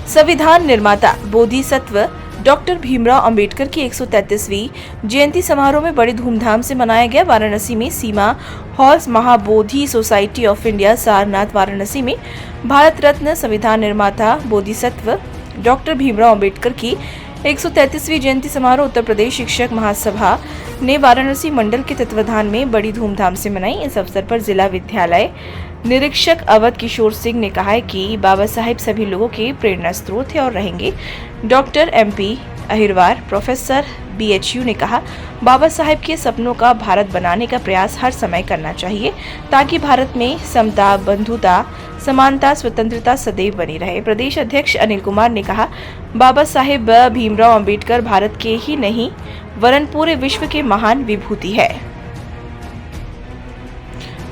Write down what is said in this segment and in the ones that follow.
संविधान निर्माता बोधिसत्व डॉक्टर भीमराव अंबेडकर की 133वीं जयंती समारोह में बड़ी धूमधाम से मनाया गया। वाराणसी में सीमा halls Mahabodhi society of India Sarnath Varanasi में भारत रत्न संविधान निर्माता बोधिसत्व डॉक्टर भीमराव अंबेडकर की 133वीं जयंती समारोह उत्तर प्रदेश शिक्षक महासभा ने वाराणसी मंडल के तत्वाधान में बड़ी धूमधाम से मनाई। इस अवसर पर जिला विद्यालय निरीक्षक अवध किशोर सिंह ने कहा है कि बाबा साहेब सभी लोगों के प्रेरणा स्रोत है और रहेंगे। Doctor MP Ahirwar professor BHU ने कहा, बाबा साहेब के सपनों का भारत बनाने का प्रयास हर समय करना चाहिए ताकि भारत में समता, बंधुता, समानता, स्वतंत्रता सदैव बनी रहे। प्रदेश अध्यक्ष अनिल कुमार ने कहा, बाबा साहेब भीमराव अंबेडकर भारत के ही नहीं वरन पूरे विश्व के महान विभूति है।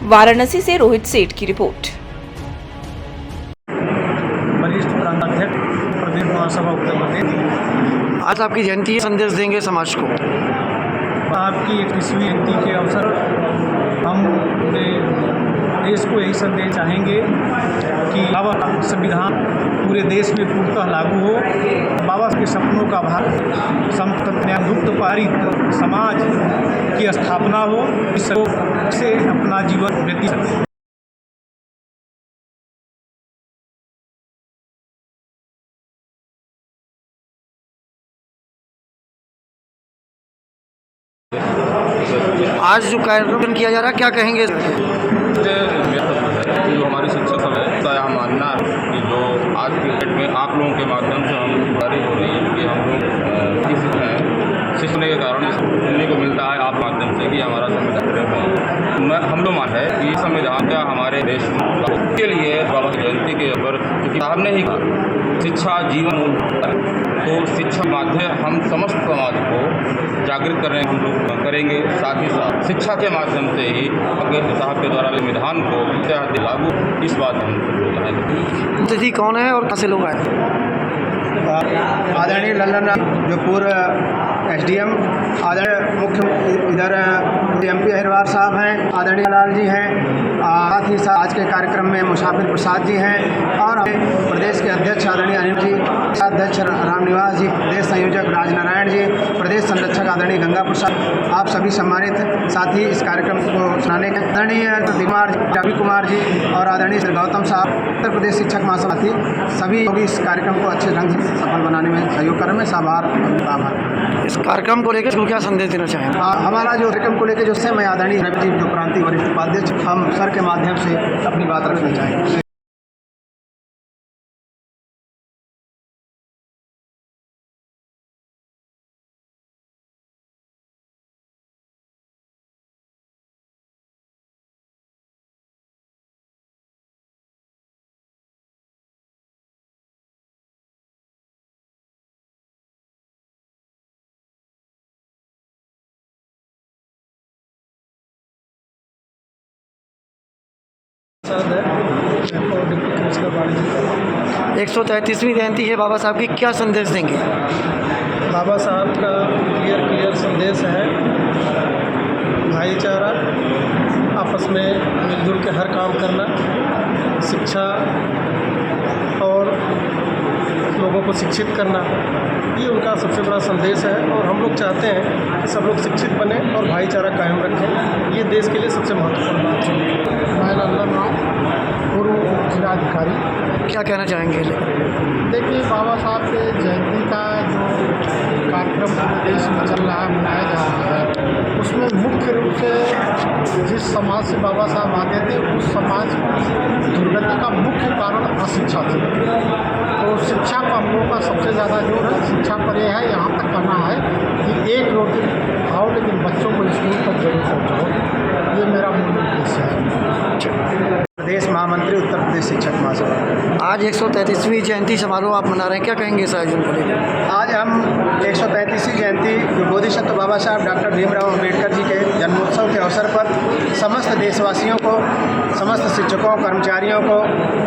वाराणसी से रोहित सेठ की रिपोर्ट। वरिष्ठ प्रांताध्यक्ष प्रदेश महासभा उत्तर प्रदेश, आज आपकी जयंती संदेश देंगे समाज को। आपकी 21वीं जयंती के अवसर हम पूरे देश को यही संदेश चाहेंगे कि बाबा संविधान पूरे देश में पूर्णतः लागू हो, बाबा के सपनों का भारत संतुष्ट पारित समाज की स्थापना हो, इससे अपना जीवन व्यतीत। आज जो कार्यक्रम किया जा रहा है क्या कहेंगे? जो हमारी शिक्षक है का यह मानना है कि जो आज के डेट में आप लोगों के माध्यम से हम जारी हो रही है कि हम लोग सीखने के कारण सुनने को मिलता है आप माध्यम से कि हमारा संविधान हम लोग मान है कि संविधान का हमारे देश के लिए बाबा की जयंती के ऊपर क्योंकि आपने ही कहा शिक्षा जीवन तो शिक्षा माध्यम हम समस्त समाज को जागृत करने हम लोग करेंगे। साथ ही साथ शिक्षा के माध्यम से ही अंबेडकर साहब के द्वारा संविधान को लागू इस बात हम लोग अतिथि कौन है और कहाँ से लोग आए? आदरणीय लल्लन जो पूर्व SDM, आदरणीय मुख्य इधर MP अहिरवार साहब हैं, आदरणीय लाल जी हैं, साथ ही साथ आज के कार्यक्रम में मुसाफिर प्रसाद जी हैं और प्रदेश के अध्यक्ष आदरणीय अनिल जी, अध्यक्ष रामनिवास जी, प्रदेश संयोजक राजनारायण जी, प्रदेश संरक्षक आदरणीय गंगा प्रसाद, आप सभी सम्मानित साथी इस कार्यक्रम को सुनाने के आदरणीय रवि कुमार जी और आदरणीय श्री गौतम साहब, उत्तर प्रदेश शिक्षक महासभा सभी लोग इस कार्यक्रम को अच्छे ढंग से सफल बनाने में सहयोग करने में आभार। इस कार्यक्रम को लेकर क्या संदेश देना चाहेंगे? हमारा जो कार्यक्रम को लेकर जो मैं आदरणीय रवि जी जो प्रांतीय वरिष्ठ उपाध्यक्ष हम सर के माध्यम से अपनी बात रखना चाहेंगे। है और डिप्टी कमिश्नर वाणिज्य। 133वीं जयंती है बाबा साहब की, क्या संदेश देंगे? बाबा साहब का क्लियर संदेश है भाईचारा, आपस में मिलजुल के हर काम करना, शिक्षा और लोगों को शिक्षित करना, ये उनका सबसे बड़ा संदेश है। और हम लोग चाहते हैं कि सब लोग शिक्षित बने और भाईचारा कायम रखें, ये देश के लिए सबसे महत्वपूर्ण बात है। मैं लल्लन राव, पूर्व जिलाधिकारी। क्या कहना चाहेंगे? देखिए, बाबा साहब के जयंती का जो कार्यक्रम पूरे देश में चल रहा है, मनाया जा रहा है, उसमें मुख्य रूप से जिस समाज से बाबा साहब आते थे उस समाज की दुर्गति का मुख्य कारण अशिक्षा थी। तो शिक्षा पर हम लोगों का सबसे ज़्यादा जोर है। शिक्षा पर यह है, यहाँ तक कहना है कि एक रोटी खाओ लेकिन बच्चों को स्कूल तक जरूर पहुँचाओ, ये मेरा मूल उद्देश्य है। प्रदेश महामंत्री उत्तर प्रदेश शिक्षक महासभा। आज 133वीं जयंती समारोह आप मना रहे हैं, क्या कहेंगे इस आयोजन को लेकर? आज हम 133वीं जयंती जो बोधिसत्व बाबा साहब डॉक्टर भीमराव अंबेडकर जी के जन्मोत्सव के अवसर पर समस्त देशवासियों को, समस्त शिक्षकों, कर्मचारियों को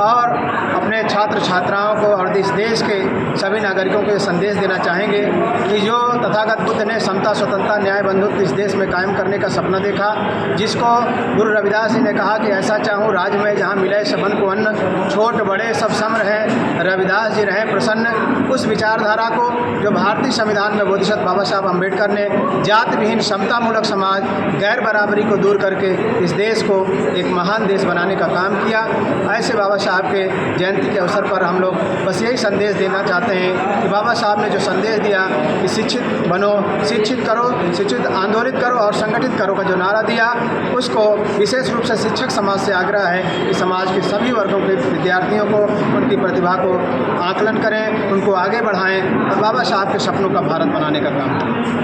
और अपने छात्र छात्राओं को और इस देश के सभी नागरिकों को ये संदेश देना चाहेंगे कि जो तथागत बुद्ध ने समता, स्वतंत्रता, न्याय, बंधुत्व इस देश में कायम करने का सपना देखा, जिसको गुरु रविदास जी ने कहा कि ऐसा चाहूँ राज में जहाँ मिले सबन को अन्न, छोट बड़े सब सम रहें, रविदास जी रहें प्रसन्न। उस विचारधारा को जो भारतीय संविधान में बोधिसत्व बाबा साहब अम्बेडकर ने जाति विहीन समतामूलक समाज, गैर बराबरी को दूर करके इस देश को एक महान देश बनाने का काम किया। ऐसे बाबा साहब के जयंती के अवसर पर हम लोग बस यही संदेश देना चाहते हैं कि बाबा साहब ने जो संदेश दिया कि शिक्षित बनो, शिक्षित करो, शिक्षित आंदोलित करो और संगठित करो का जो नारा दिया, उसको विशेष रूप से शिक्षक समाज से आग्रह है कि समाज के सभी वर्गों के विद्यार्थियों को उनकी प्रतिभा को आकलन करें, उनको आगे बढ़ाएं और बाबा साहब के सपनों का भारत बनाने का काम करें।